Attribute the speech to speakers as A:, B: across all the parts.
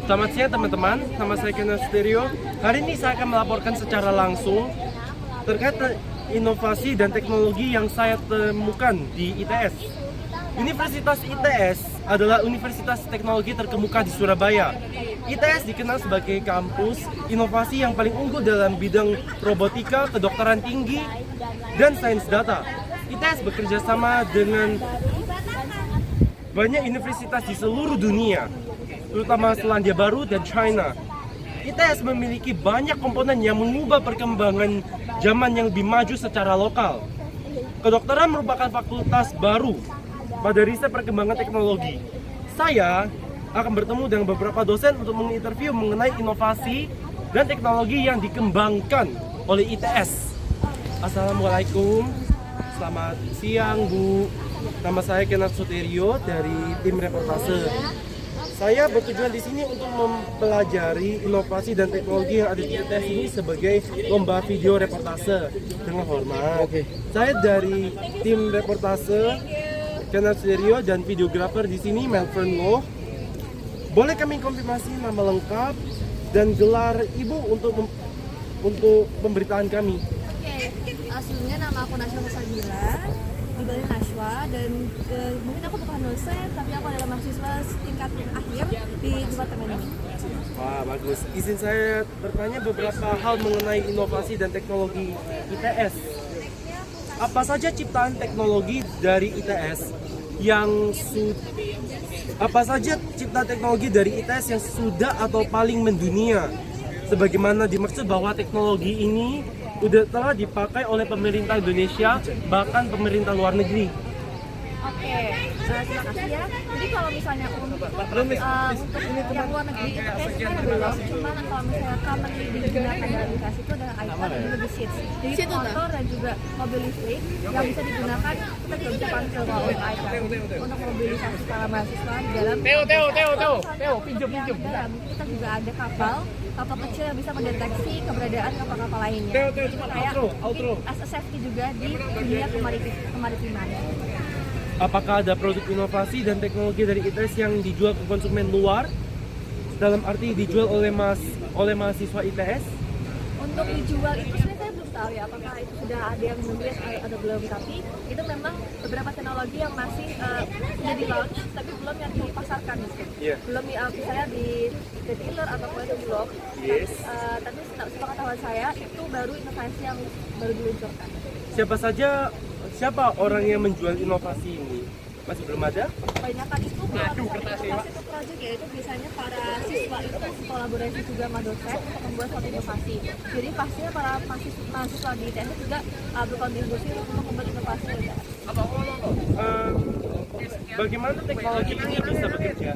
A: Selamat siang teman-teman, nama saya Kenneth Stereo. Hari ini saya akan melaporkan secara langsung terkait inovasi dan teknologi yang saya temukan di ITS. Universitas ITS adalah universitas teknologi terkemuka di Surabaya. ITS dikenal sebagai kampus inovasi yang paling unggul dalam bidang robotika, kedokteran tinggi, dan sains data. ITS bekerja sama dengan banyak universitas di seluruh dunia, terutama Selandia Baru dan China. ITS memiliki banyak komponen yang mengubah perkembangan zaman yang lebih maju secara lokal. Kedokteran merupakan fakultas baru pada riset perkembangan teknologi. Saya akan bertemu dengan beberapa dosen untuk menginterview mengenai inovasi dan teknologi yang dikembangkan oleh ITS. Assalamualaikum, selamat siang Bu. Nama saya Kenneth Soterio dari tim reportase. Saya bertujuan di sini untuk mempelajari inovasi dan teknologi yang ada di ITS ini sebagai lomba video reportase. Dengan hormat, saya dari tim reportase Kenneth Soterio dan videografer di sini Melvin Loh. Boleh kami konfirmasi nama lengkap dan gelar Ibu untuk pemberitaan kami?
B: Aslinya nama aku Naswa Musabila, di Bali Naswa, dan mungkin aku bukan dosen, tapi aku adalah mahasiswa tingkat akhir di departemen ini.
A: Wah, bagus. Izin saya bertanya beberapa hal mengenai inovasi dan teknologi ITS. Apa saja ciptaan teknologi dari ITS yang sudah atau paling mendunia? Sebagaimana dimaksud bahwa teknologi ini telah dipakai oleh pemerintah Indonesia, bahkan pemerintah luar negeri.
B: Oke, terima kasih ya. Jadi kalau misalnya untuk yang luar negeri itu kayaknya belum. Cuman kalau misalnya common digunakan dalam aplikasi itu adalah iPhone dan juga Seats. Jadi motor dan juga mobil listrik yang bisa digunakan, kita juga bisa panggil kalau iPhone untuk mobilisasi para mahasiswa di dalam. Teo, pinjam. Kita juga ada kapal kecil yang bisa mendeteksi keberadaan kapal-kapal lainnya. Jadi kayak as a safety juga di dunia kemaritiman.
A: Apakah ada produk inovasi dan teknologi dari ITS yang dijual ke konsumen luar? Dalam arti dijual oleh mahasiswa ITS?
B: Untuk dijual itu sebenarnya saya belum tahu ya, apakah itu sudah ada yang membeli atau belum. Tapi itu memang beberapa teknologi yang masih sudah di launch, tapi belum yang dipasarkan gitu. Belum misalnya di retailer atau di blog.
A: Yes.
B: Tapi sepengetahuan saya itu baru inovasi yang baru diluncurkan.
A: Siapa orang yang menjual inovasi ini? Masih belum ada?
B: Kebanyakan itu inovasi itu project ya, itu biasanya para siswa itu kolaborasi juga sama dosen untuk membuat suatu inovasi. Jadi pastinya para mahasiswa di ITS juga berkontribusi untuk membuat inovasi.
A: Bagaimana teknologi ini bisa bekerja?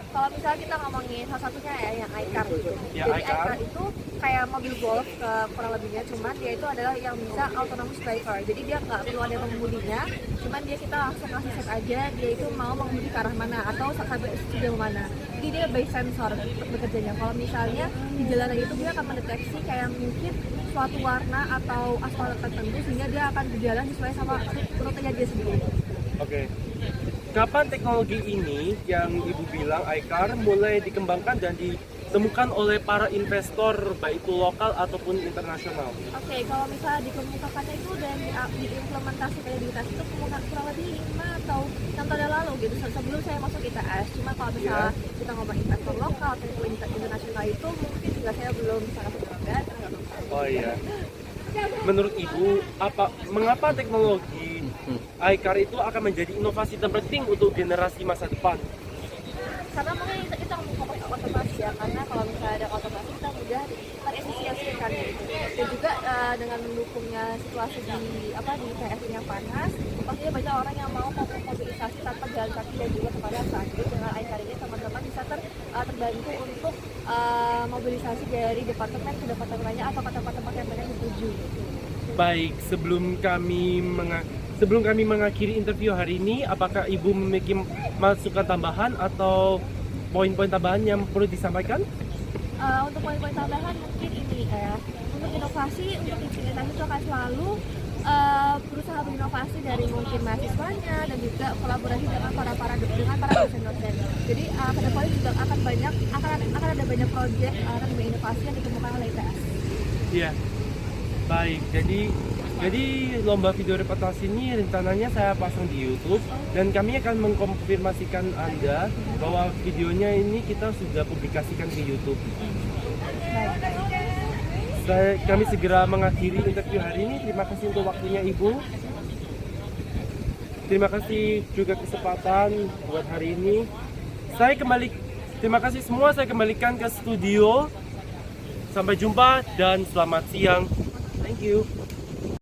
B: Kalau misalnya kita ngomongin salah satunya ya yang iCar gitu.
A: Ya,
B: Jadi
A: iCar
B: iCar itu kayak mobil golf kurang lebihnya, cuman dia itu adalah yang bisa autonomous driver. Jadi dia nggak perlu ada pengemudinya, cuman kita langsung kasih set aja dia itu mau mengemudi ke arah mana atau sampai sejauh mana. Jadi dia by sensor bekerjanya. Kalau misalnya di jalanan itu dia akan mendeteksi kayak mungkin suatu warna atau aspal tertentu sehingga dia akan berjalan sesuai sama rutenya dia sendiri.
A: Oke. Kapan teknologi ini yang Ibu bilang iCar mulai dikembangkan dan ditemukan oleh para investor baik itu lokal ataupun internasional?
B: Oke, kalau misalnya dikemukakannya itu dan diimplementasi kredibilitas itu kurang lebih 5 atau 6 tahun yang lalu gitu sebelum saya masuk ITS. Cuma kalau misalnya kita ngomong investor lokal atau internasional itu mungkin juga saya belum sangat berpengalaman.
A: Oh iya. Menurut Ibu, mengapa teknologi iCar itu akan menjadi inovasi terpenting untuk generasi masa depan?
B: Karena mungkin kita ngomong otomatis ya, karena kalau misalnya ada otomatis kita mudah terefisiensikan gitu. Dan juga dengan mendukungnya situasi di ITS yang panas, pastinya banyak orang yang mau mobilisasi tanpa jalan kaki dan juga kepada sakit. Dengan iCar ini teman-teman bisa terbantu untuk mobilisasi dari departemen ke departemen lainnya atau ke tempat-tempat yang mereka dituju.
A: Baik, sebelum kami mengakhiri interview hari ini, apakah Ibu memiliki masukan tambahan atau poin-poin tambahan yang perlu disampaikan?
B: Untuk poin-poin tambahan mungkin ini untuk inovasi, untuk implementasi itu akan selalu berusaha berinovasi dari mungkin mahasiswanya dan juga kolaborasi dengan para dosen-dosen. Jadi kedepannya juga akan ada banyak proyek akan inovasi yang ditemukan oleh ITS.
A: Iya, baik. Jadi lomba video reportase ini rencananya saya pasang di YouTube dan kami akan mengkonfirmasikan Anda bahwa videonya ini kita sudah publikasikan ke YouTube. Kami segera mengakhiri interview hari ini. Terima kasih untuk waktunya Ibu. Terima kasih juga kesempatan buat hari ini. Terima kasih semua. Saya kembalikan ke studio. Sampai jumpa dan selamat siang. Thank you.